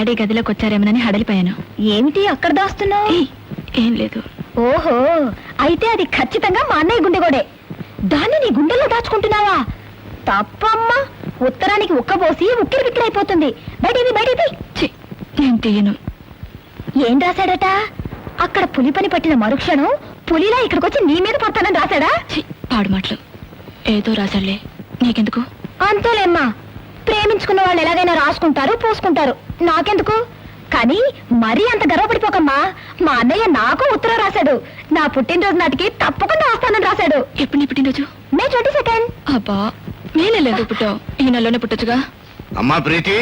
Daddy గదిలోకి వచ్చారేమోనని హడలిపోయాను. ఏమిటి అక్కడ దాస్తున్నావు? ఏం లేదు. ఓహో, అయితే అది ఖచ్చితంగా మా అన్నయ్య గుండెగోడే. దాన్ని నీ గుండెల్లో దాచుకుంటున్నావా? తప్పమ్మా, ఉత్తరానికి ఉక్కబోసి ఉక్కిరి బిక్కిరైపోతుంది. బయటిది. నేను తీయను. ఏం రాశాడట? అక్కడ పులి పని పట్టిన మరుక్షణం పులిలా ఇక్కడికొచ్చి నీ మీద పడతానని రాశాడా? పాడు మాటలు. ఏదో రాశాడులే, నీకెందుకు? అంతేలేమ్మా, ప్రేమించుకున్న వాళ్ళు ఎలాగైనా రాసుకుంటారు, పూసుకుంటారు, నాకెందుకు? కానీ మరీ అంత గర్వపడిపోకమ్మా. మా అన్నయ్య నాకు ఉత్తరం రాశాడు. నా పుట్టినరోజు నాటికి తప్పకుండా వస్తానని రాశాడు. ఎప్పుడు నీ పుట్టినరోజు? మే 22. అబ్బా, మే నెలలో పుట్టావు, ఈ నెలలోనే పుట్టొచ్చుగా. అమ్మా ప్రీతి,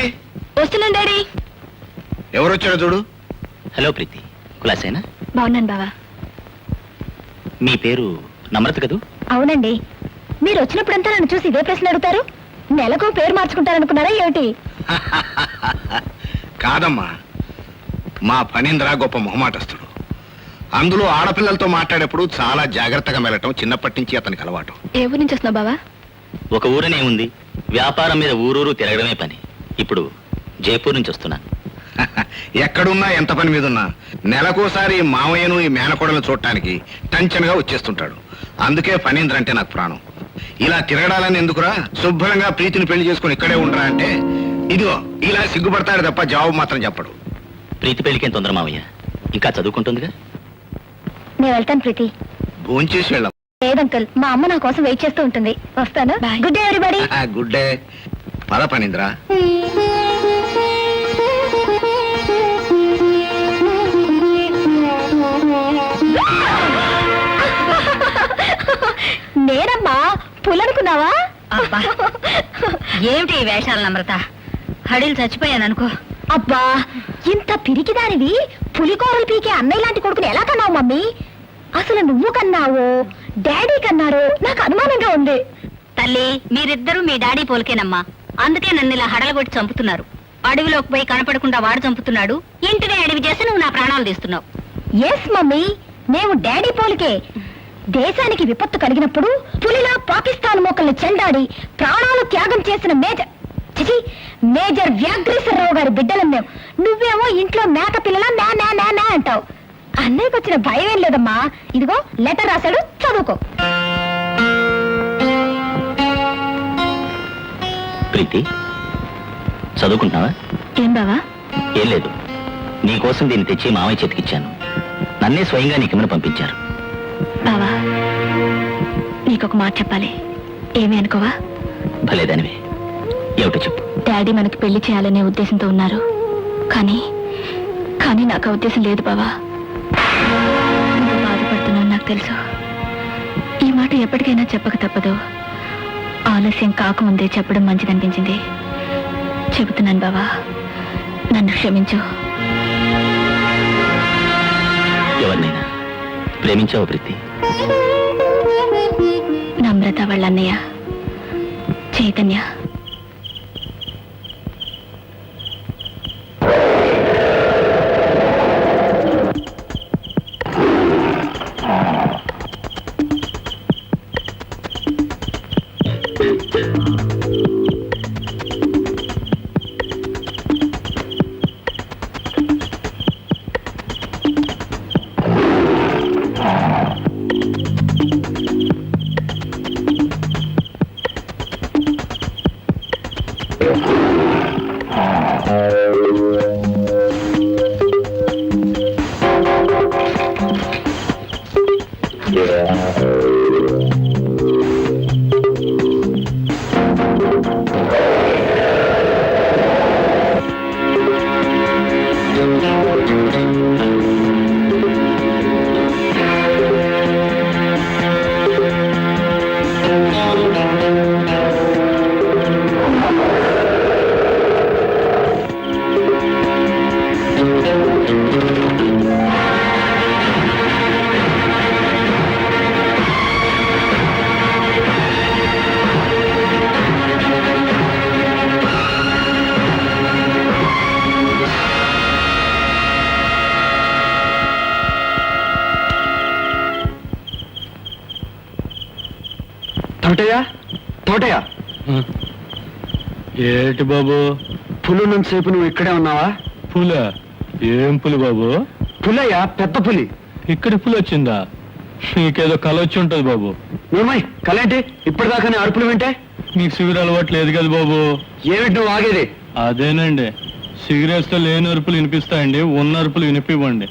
వస్తున్నాను డాడీ. ఎవరొచ్చారో చూడు. హలో ప్రీతి, కులాసేనా? బాగున్నాను బావా. మీ పేరు నమ్రత కదూ? అవునండి. మీరు వచ్చినప్పుడంతా నన్ను చూసి ఇదే ప్రశ్న అడుగుతారు. నెలకు పేరు మార్చుకుంటారనుకున్నారా ఏమిటి? కాదమ్మా, మా ఫణీంద్ర గొప్ప మొహమాటస్తుడు. అందులో ఆడపిల్లలతో మాట్లాడేప్పుడు చాలా జాగ్రత్తగా వెళ్ళటం చిన్నప్పటి నుంచి అతనికి అలవాటు. ఏ ఊరు నుంచి వస్తున్నావు బావా? ఒక ఊరనే ఉంది, వ్యాపారం మీద ఊరూరు తిరగడమే పని. ఇప్పుడు జైపూర్ నుంచి వస్తున్నాను. ఎక్కడున్నా ఎంత పని మీద ఉన్నా నెలకోసారి మామయ్యను ఈ మేనకోడలను చూడటానికి టెన్షన్గా వచ్చేస్తుంటాడు. అందుకే ఫణీంద్ర అంటే నాకు ప్రాణం. ఇలా తిరగడాలని ఎందుకురా, శుభ్రంగా ప్రీతిని పెళ్లి చేసుకుని ఇక్కడే ఉండరా అంటే ఇదిగో ఇలా సిగ్గుపడతాడు తప్ప జవాబు మాత్రం చెప్పడు. ప్రీతి పెళ్లికేం తొందర మావయ్య, ఇంకా చదువుకుంటుందిగా. నేను వెళ్తాను ప్రీతి. భోంచేసి వెళ్ళాం. లేదంకల్, మా అమ్మ నా కోసం వెయిట్ చేస్తూ ఉంటుంది. వస్తాను. Good day everybody. Good day. పద ఫణీంద్ర. నేనమ్మా, పులనుకున్నావా? ఏమిటి ఈ వేషాలు నమ్రత? హడిలు చచ్చిపోయాను అనుకో. అబ్బా, ఇంత పిరికిదానివి పులికోరలు పీకే అన్నయ్య లాంటి కొడుకుని ఎలా కన్నావు మమ్మీ? అసలు నువ్వు కన్నావో డాడీ కన్నారో నాకు అనుమానంగా ఉంది. తల్లి, మీరిద్దరూ మీ డాడీ పోలికేనమ్మా. అందుకే నన్ను ఇలా హడలగొట్టి చంపుతున్నారు. అడవిలోకి పోయి కనపడకుండా వాడు చంపుతున్నాడు, ఇంటినే అడవి చేసి నువ్వు నా ప్రాణాలు తీస్తున్నావు. ఎస్ మమ్మీ, మేము డాడీ పోలికే. దేశానికి విపత్తు కలిగినప్పుడు పులిలా పాకిస్తాన్ మోకల్ని చెండాడి ప్రాణాలు త్యాగం చేసిన మేజర్ వ్యాఘ్రేశ్వరరావు గారి బిడ్డలం మేము. నువ్వేమో ఇంట్లో మేక పిల్లలా నా అంటావు. అన్నయ్యకు వచ్చిన భయం ఏం లేదమ్మా. ఇదిగో లెటర్ రాశాడు, చదువుకో. ప్రీతి, చదువుకుంటున్నావా? ఏం బావా? ఏం లేదు, నీకోసం దీన్ని తెచ్చి మామయ్య చేతికిచ్చాను. నన్నే స్వయంగా నీకేమైనా పంపించారు. బావా, నీకొక మాట చెప్పాలి, ఏమీ అనుకోవా? భలేదానివే, ఏమిటో చెప్పు. డాడీ మనకి పెళ్లి చేయాలనే ఉద్దేశంతో ఉన్నారు, కానీ నాకు ఆ ఉద్దేశం లేదు బావా. నువ్వు బాధపడుతున్నావు నాకు తెలుసు. ఈ మాట ఎప్పటికైనా చెప్పక తప్పదు. ఆలస్యం కాకముందే చెప్పడం మంచిదనిపించింది. చెబుతున్నాను బావా, నన్ను క్షమించు. ఎవరినైనా ప్రేమించావు ప్రీతి? నమ్రత వాళ్ళ అన్నయ్య చైతన్య. ఏటి బాబు, పులు సేపు నువ్వు ఇక్కడే ఉన్నావా? పుల ఏం పులి బాబు? పులయ్యా, పెద్ద పులి. ఇక్కడ పులి వచ్చిందా? నీకేదో కల వచ్చి ఉంటది బాబు. ఏమై కలేంటి? ఇప్పటిదాకానే అరుపులు వింటే నీకు సిగురు అలవాటు లేదు కదా బాబు. ఏమిటి నువ్వు ఆగేది? అదేనండి, సిగరేట్తో లేని అరుపులు వినిపిస్తాయండి, ఉన్న అరుపులు వినిపివ్వండి.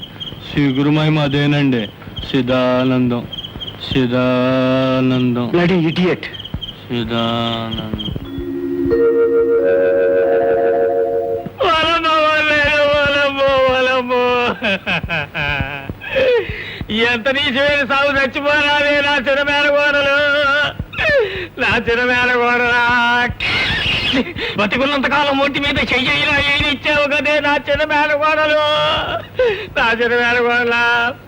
సిగురు మహిమ అదేనండి. సిదానందం సిదానందం బ్లడీ ఇడియట్. సిదానందం. ఎంత నీచమైన సాగు చచ్చిపోరాదే నా చిన్న మేనగోడలు, నా చిన్న మేనగోడలా. బతికున్నంత కాలం ఒంటి మీద చెయ్యిలా ఏది ఇచ్చావు కదే నా చిన్న మేనగోడలు, నా చిన్న మేనగోడల.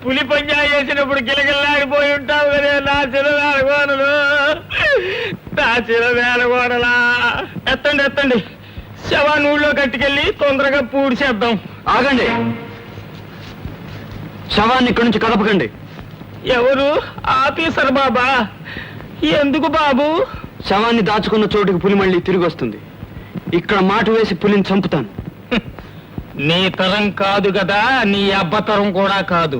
పులి పంజా చేసినప్పుడు గిలగిల్లాడిపోయి ఉంటావు కదే నా చిన్న మేనగోడలు, నా చిన్న మేనగోడలా. ఎత్తండి ఎత్తండి, శవాన్ని ఊళ్ళో కట్టుకెళ్ళి తొందరగా పూడ్చేద్దాం. ఆగండి, శవాన్ని ఇక్కడి నుంచి కదపకండి. ఎవరు? ఆఫీసర్ బాబా. ఎందుకు బాబు? శవాన్ని దాచుకున్న చోటుకి పులి మళ్ళీ తిరిగి వస్తుంది. ఇక్కడ మాట వేసి పులిని చంపుతాను. నీ తరం కాదు కదా, నీ అబ్బ తరం కూడా కాదు.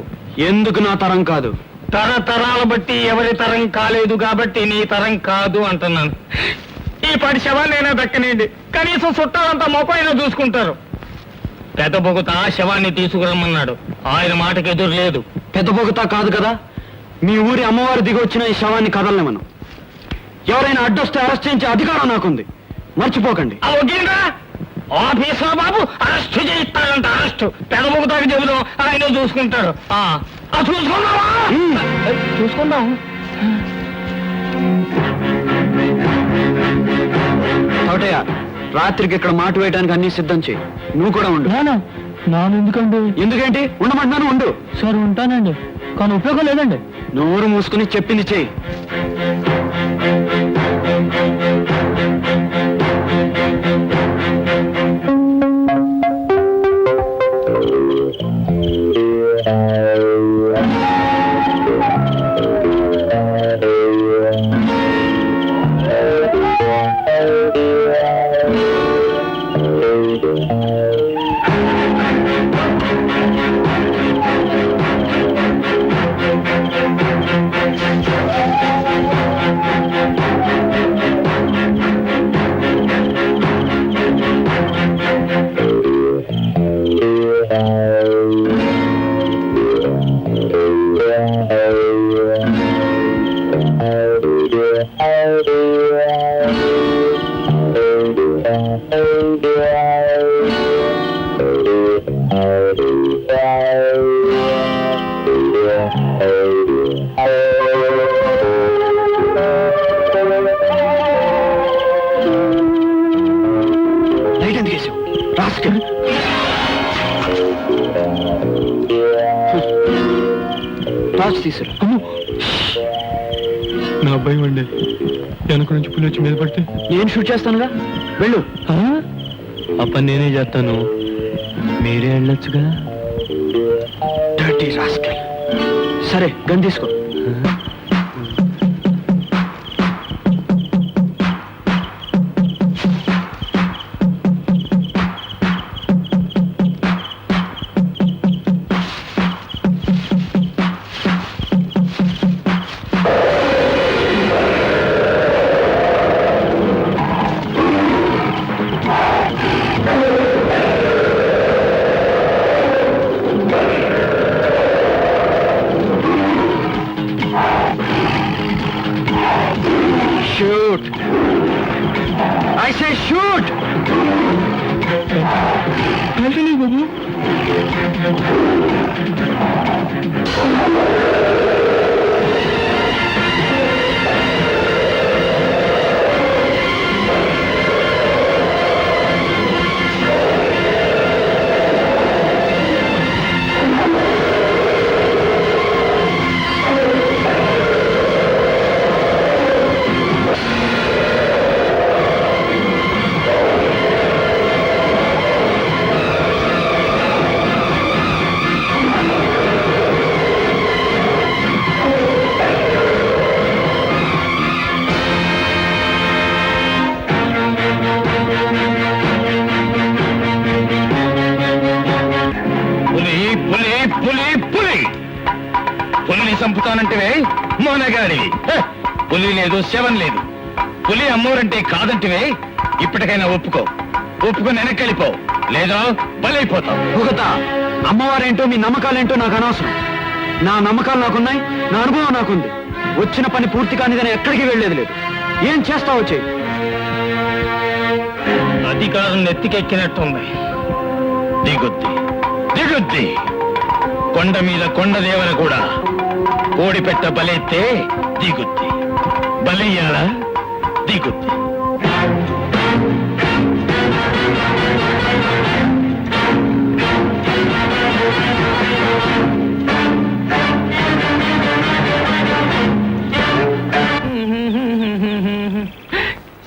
ఎందుకు నా తరం కాదు? తరతరాల బట్టి ఎవరి తరం కాలేదు కాబట్టి నీ తరం కాదు అంటున్నాను. ఈ 10 శవాన్నైనా దక్కనండి, కనీసం చుట్టాలంతా మొపైనా చూసుకుంటారు. పెద్ద బొగుత శవాన్ని తీసుకురమ్మన్నాడు, ఆయన మాటకి ఎదురు లేదు. పెద్ద పొగతా కాదు కదా, మీ ఊరి అమ్మవారు దిగి వచ్చిన ఈ శవాన్ని కదలనే మనం. ఎవరైనా అడ్డొస్తే అరెస్ట్ చేయించే అధికారం నాకుంది, మర్చిపోకండి. ఆఫీసర్ బాబు అరెస్ట్ చేయిస్తాడంట. అరెస్ట్ పెద్ద బొగుతాకి చెబుదాం, ఆయన చూసుకుంటారు. చూసుకున్నావా? చూసుకుందాం. తోటయ్య, రాత్రికి ఇక్కడ మాట వేయడానికి అన్ని సిద్ధం చేయి. నువ్వు కూడా ఉండు. నాను ఎందుకండి? ఎందుకేంటి? ఉండమంటున్నాను, ఉండు. సార్ ఉంటానండి, కానీ ఉపయోగం లేదండి. నోరు మూసుకుని చెప్పింది చెయ్యి. లైట్ ఎందుకు వేసావు? రాస్కెల్. టార్చ్ తీసురా. నా భయం అండి, వెనక నుంచి పులి వచ్చి మీద పడితే నేను షూట్ చేస్తానుగా, వెళ్ళు. ఆ పని నేనే చేస్తాను, మీరే వెళ్ళొచ్చుగా. Dirty rascal. సరే, గన్ తీసుకో. Shoot! I say shoot! పులి పులి పులిని చంపుతానంటే మోనగాడివి పులి లేదు శవం లేదు పులి అమ్మోరంటే కాదంటివే ఇప్పటికైనా ఒప్పుకొని వెనక్కెళ్ళిపో లేదో బలైపోతావు భుగత అమ్మవారేంటో మీ నమ్మకాలేంటో నాకు అనవసరం. నా నమ్మకాలు నాకున్నాయి, నా అనుభవం నాకుంది. వచ్చిన పని పూర్తి కానిదని ఎక్కడికి వెళ్ళేది లేదు. ఏం చేస్తావో చెయ్యి. అధికారం నెత్తికెక్కినట్టుంది. దిగుద్ది కొండ మీద కొండ దేవర కూడా కోడి పెట్ట బలెత్తే దిగుద్ది. బలయ్యాలా దిగుద్ది.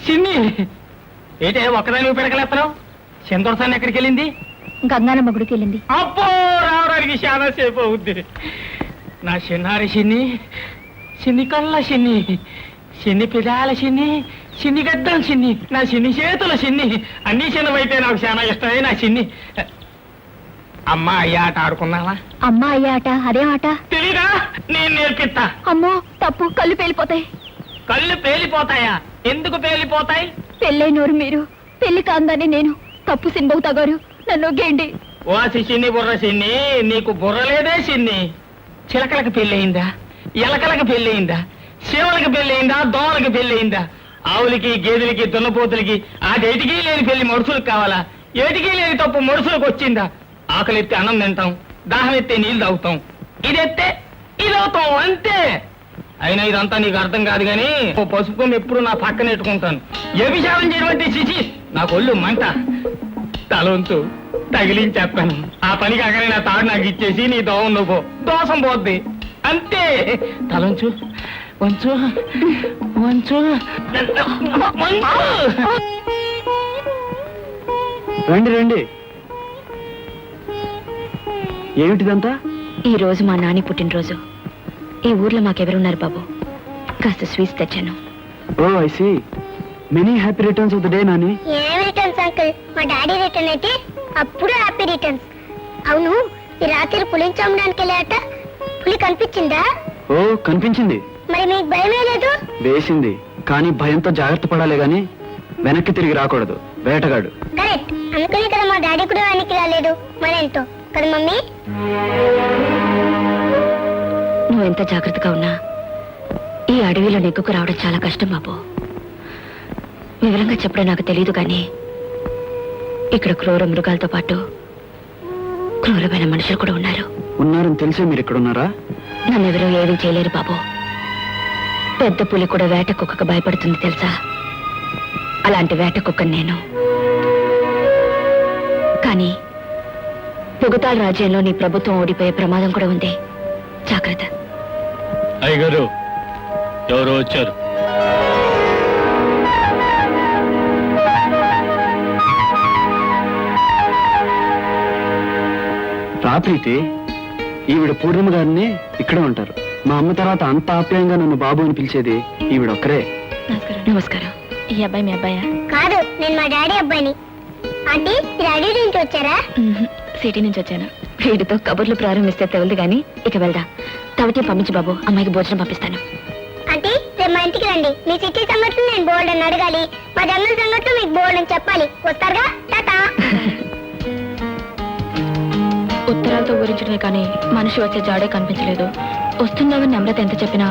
చిన్ని ఏంటే ఒక్కదాని పెడకలేస్తున్నావు? చంద్రసాన్ని ఎక్కడికి వెళ్ళింది? గంగానమ్మ గుడికి వెళ్ళింది. అబ్బో రావడానికి చాలా సేపు అవుద్ది. నా చిన్నారి చిన్ని కళ్ళ చిన్ని పిదాల చిన్ని గడ్డల నా చిన్ని చేతుల అన్ని చిన్నవైతే నాకు చాలా ఇష్టమే నా చిన్ని. అమ్మ అయ్య ఆట ఆడుకున్నావా? అమ్మ అయ్యే ఆట అదే ఆట తెలీదా? నేను నేర్పిస్తా. అమ్మో తప్పు, కళ్ళు పేలిపోతాయి. కళ్ళు పేలిపోతాయా? ఎందుకు పేలిపోతాయి? పెళ్ళైనోరు మీరు, పెళ్లి కాందని నేను. తప్పు సినిమవుతా గారు, నన్ను గేండి. వాసి చిన్ని బుర్ర చిన్ని, నీకు బుర్రలేదే చిన్ని. చిలకలకు పెళ్ళయిందా? ఎలకలకు పెళ్ళయిందా? శివలకి పెళ్ళయిందా? దోమలకి పెళ్ళయిందా? ఆవులకి గేదెలకి దున్నపోతులకి అదేటికి లేని పెళ్లి మనుషులకు కావాలా? ఏటికి లేని తప్పు మనుషులకు వచ్చిందా? ఆకలిస్తే అన్నం తింటాం, దాహం ఎత్తే నీళ్లు తాగుతాం, ఇదెత్తే ఇదవుతాం అంతే. అయినా ఇదంతా నీకు అర్థం కాదు గాని ఓ పసుపుని ఎప్పుడు నా పక్కన ఎట్టుకుంటాను. వ్యభిచారం చేయడం చిచి నాకు ఒళ్ళు మంట. తలొంతు తగిలించేస్తాను. ఆ పని కాకనే నా తాడు నాకు ఇచ్చేసి నీ దోవం నువ్వు దోషం పోద్ది అంతే. తలంచు వంచు వంచు రండి రండి. ఏమిటిదంతా? ఈ రోజు మా నాని పుట్టినరోజు. ఈ ఊర్లో మాకెవరున్నారు బాబు? కాస్త స్వీట్స్ తెచ్చాను. Oh I see. Many happy returns of the day Nani. ఏమి రిటర్న్స్ అంకుల్? మా డాడీ రిటర్న్ అయితే అప్పుడు హ్యాపీ రిటర్న్స్. అవును, ఈ రాత్రి పులిని చంపడానికి వెళ్ళాట. పులి కనిపించిందా? ఓ కనిపించింది. మరి మీకు భయమే లేదు? వేసింది, కానీ భయంతో జాగ్రత్త పడాలి గాని వెనక్కి తిరిగి రాకూడదు. వేటగాడు. కరెక్ట్. అనుకుని కదా మా డాడీ కూడా వెనక్కి రాలేదు. మరేంటో కదా మమ్మీ? నువ్వు ఎంత జాగ్రత్తగా ఉన్నా ఈ అడవిలో నెగ్గుకు రావడం చాలా కష్టం బాబు. వివరంగా చెప్పడం నాకు తెలియదు కానీ ఇక్కడ క్రూర మృగాలతో పాటు క్రూరమైన మనుషులు కూడా ఉన్నారు. ఉన్నారని తెలిసే మీరు ఇక్కడ ఉన్నారా? నన్నెవరూ ఏమీ చేయలేరు బాబు. పెద్ద పులి కూడా వేట కుక్కకు భయపడుతుంది తెలుసా? అలాంటి వేట కుక్కను నేను. కానీ పొగతాల రాజ్యంలో నీ ప్రభుత్వం ఓడిపోయే ప్రమాదం కూడా ఉంది. జాగ్రత్త. అయ్యగారు ఎవరో వచ్చారు. రాత్రికి ఈవిడ పూర్ణిమ గారిని ఇక్కడే ఉంటారు. మా అమ్మ తర్వాత అంత ఆప్యాయంగా నన్ను బాబు అని పిలిచేది ఈవిడ ఒక్కరే. నమస్కారం. ఈ అబ్బాయి మీ అబ్బాయా? కాదు, నేను మా డాడీ అబ్బాయిని. ఆంటీ, మీరు అడవి నుంచి వచ్చారా? సిటీ నుంచి వచ్చాను. వీడితో కబుర్లు ప్రారంభిస్తే తెవలదు గాని ఇక వెళ్దా. తవటి పంపించి బాబు, అమ్మాయికి భోజనం పంపిస్తాను. ఆంటీ, రేపు మా ఇంటికి రండి. మీ సిటీ సంగతులు నేను బోల్డ్ అని అడగాలి. మా జంగల్ సంగతులు మీకు బోల్డ్ అని చెప్పాలి. వస్తారుగా? టాటా. ఉత్తరాలతో ఊరించడమే కానీ మనిషి వచ్చే జాడే కనిపించలేదు. వస్తుందామని నమ్రత ఎంత చెప్పినా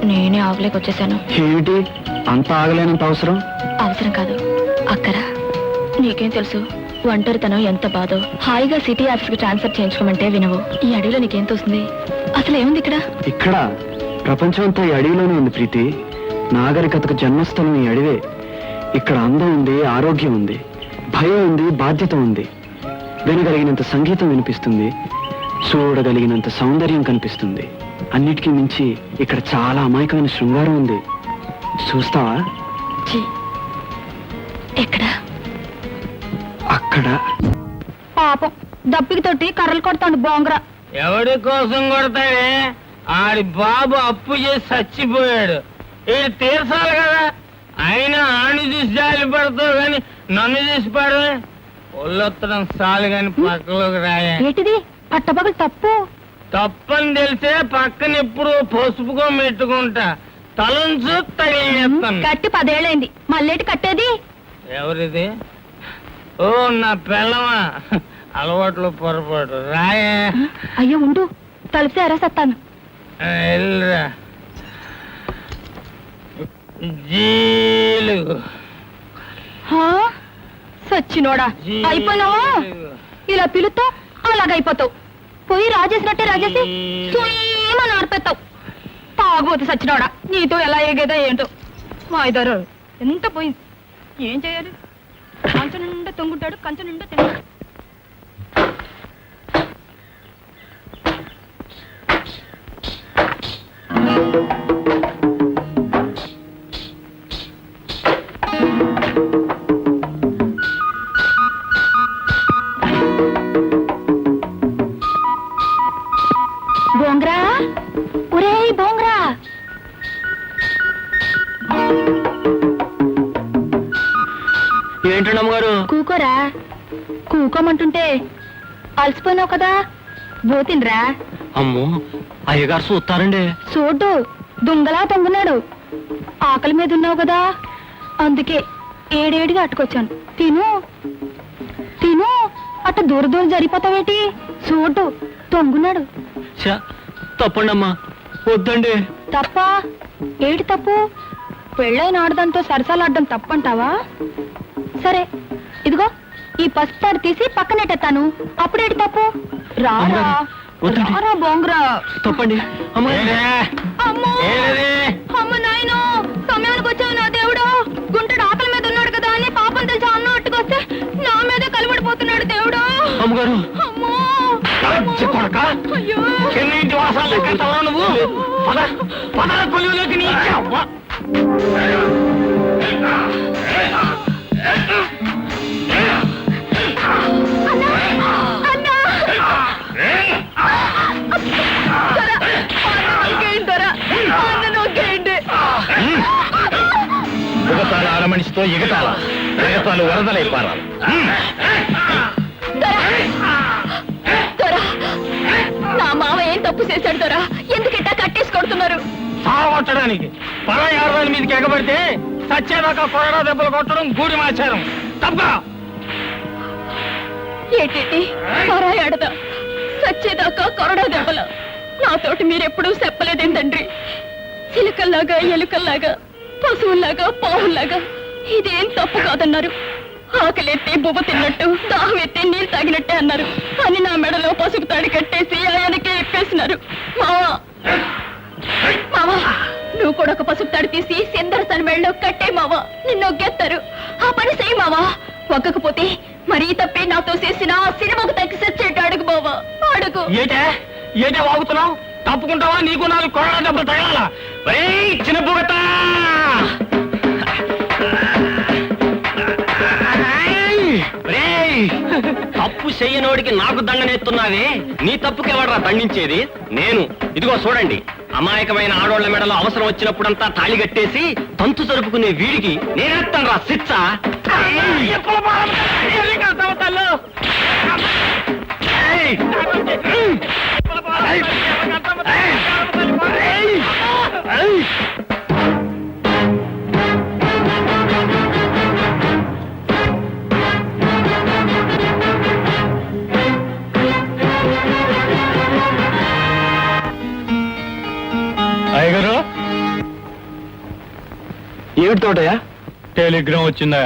నేనే ఆగలేక వచ్చేసాను. ఏమిటి అంత ఆగలేనంత అవసరం? అవసరం కాదు, అక్కరా. నీకేం తెలుసు ఒంటరితనం ఎంత బాధో. హాయిగా సిటీ ఆఫీస్ కి ట్రాన్స్ఫర్ చేయించుకోమంటే వినవు. ఈ అడవిలో నీకేం తోస్తుంది? అసలు ఏముంది ఇక్కడ? ఇక్కడ ప్రపంచం అంతా ఈ అడవిలోనే ఉంది ప్రీతి. నాగరికతకు జన్మస్థలం ఈ అడవే. ఇక్కడ అందం ఉంది, ఆరోగ్యం ఉంది, భయం ఉంది, బాధ్యత ఉంది. వినగలిగినంత సంగీతం వినిపిస్తుంది, చూడగలిగినంత సౌందర్యం కనిపిస్తుంది. అన్నిటికీ మించి ఇక్కడ చాలా అమాయకమైన శృంగారం ఉంది. చూస్తావా? ఎక్కడ? అక్కడ. పాపం, దప్పికి తోటి కర్రలు కొడతాడు బోంగరా. ఎవడి కోసం కొడతాడే? ఆడి బాబు అప్పు చేసి చచ్చిపోయాడు. ఇది తీర్చాలి కదా. అయినా ఆడిని చూసి జాలి పడతావు కానీ నన్ను చూసి పడవే. ఒళ్ళొత్తడం చాలు కానీ పక్కలోకి రాయే. ఏంటిది? పట్టపగలు తప్పు. తప్పని తెలిసే పక్కన ఎప్పుడు పసుపుగా మెట్టుకుంటా తలంచు తగిలేస్తాను. కట్టి 10 ఏళ్ళైంది మళ్ళేటి కట్టేది. ఎవరిది? ఓ నా పిల్లమా, అలవాట్లు పొరపాటు రాయే. అయ్యో ఉండు, తలుపుతే ఎరసత్తాను. వెళ్ళరా జీలు సచ్చినోడా, అయిపోయినావా? ఇలా పిలుతో అలాగైపోతావు. పోయి రాజేసినట్టే రాజేసి ఏమని ఆడిపోతావు. తాగుబోతు సచ్చినోడా, నీతో ఎలా ఎగేదో ఏంటో. మా ఇద్దరు ఎంత పోయింది, ఏం చేయాలి? కంచం నిండా తొంగుంటాడు, కంచం నిండా తింటాడు. బోంగ్రా, ఒరేయ్ బోంగ్రా, ఏంటండి అమ్మగారు? కూకోరా. కూకోమంటుంటే అలసిపోయినావు కదా, బోతిన్రా. అమ్మో, అయ్యగారు చూస్తారండి. చూడ్డు, దుంగలా తొంగున్నాడు. ఆకలి మీద ఉన్నావు కదా, అందుకే ఏడేడిగా అట్టుకొచ్చాను. తిను తిను, అట్ట దూర దూరం జరిగిపోతావేటి? చూడ్డు, తొంగున్నాడు. తప్పండి అమ్మా, వద్దండి. తప్ప ఏటి తప్పు? పెళ్ళైన ఆడదాంతో సరసాలాడడం తప్పంటావా? సరే, ఇదిగో ఈ పసుపు తాడు తీసి పక్కనెట్టేస్తాను, అప్పుడేటి తప్పు? రారా అమ్మగారు, వద్దండి. రారా బోంగ్రా. తప్పండి అమ్మా. అమ్మో, అమ్మ నాయనో, సమయానికి వచ్చావు నా దేవుడు. గుంటడు ఆకలి మీద ఉన్నాడు కదా అని పాపం తెలిసి అన్నం అట్టుకొస్తే నా మీద కలబడిపోతున్నాడు దేవుడు. అమ్మగారు, అమ్మో, అయ్యో. ఎన్నింటి వాసాలు లెక్కెడతావా నువ్వు? పదల కొలువులోకి నీ అవ్వ. ఎగతాళ ఆడ మనిషితో ఎగతాళ, ఎగతాలు వరదలైపారాలు. నా మామ ఏం తప్పు చేశాడు దొరా? ఎందుకిట్టా కట్టేసి కొడుతున్నారు? సావగొట్టడానికి పరాయి ఆడవాళ్ళ మీదకి ఎగబడితే సచ్చేదాకా కొరడా దెబ్బలు కొట్టడం గూడి మాచారం. తప్పగా ఏంటి పరాయాడదా? సచ్చేదాకా కొరడా దెబ్బల? నాతోటి మీరెప్పుడూ చెప్పలేదేంటండ్రి? చిలుకల్లాగా ఎలుకల్లాగా పశువుల్లాగా పావుల్లాగా ఇదేం తప్పు కాదన్నారు. ఆకలెత్తి బువ్వ తిన్నట్టు, దాహం ఎత్తి నీళ్ళు తాగినట్టే అన్నారు అని నా మెడలో పసుపు తాడి కట్టేసి ఆయనకే ఎక్కేసినారు. మావా మావా, నువ్వు కూడా ఒక పసుపు తాడి తీసి సిందరసని మెడలో కట్టే మావా, నిన్నొగ్గేస్తారు. ఆ పని చేయి మావా. ఒక్కకపోతే మరీ తప్పే నాతో చేసిన సినిమాకు తగ్గి సచ్చేట అడుగు బావా, అడుగు. ఏటే వాగుతున్నావు? తప్పుకుంటావా? నీకు 4 కొరడా దెబ్బలు తగలాలా? చిన్న బుగత తప్పు చెయ్యనోడికి నాకు దండనేస్తున్నావే. నీ తప్పుకి ఎవడరా దండించేది? నేను. ఇదిగో చూడండి, అమాయకమైన ఆడోళ్ల మెడలో అవసరం వచ్చినప్పుడంతా తాళి కట్టేసి తంతు జరుపుకునే వీడికి నేనేస్తాను రా శిక్ష. అయ్యగారు, ఏమిటి తోటయ్యా? టెలిగ్రామ్ వచ్చిందా?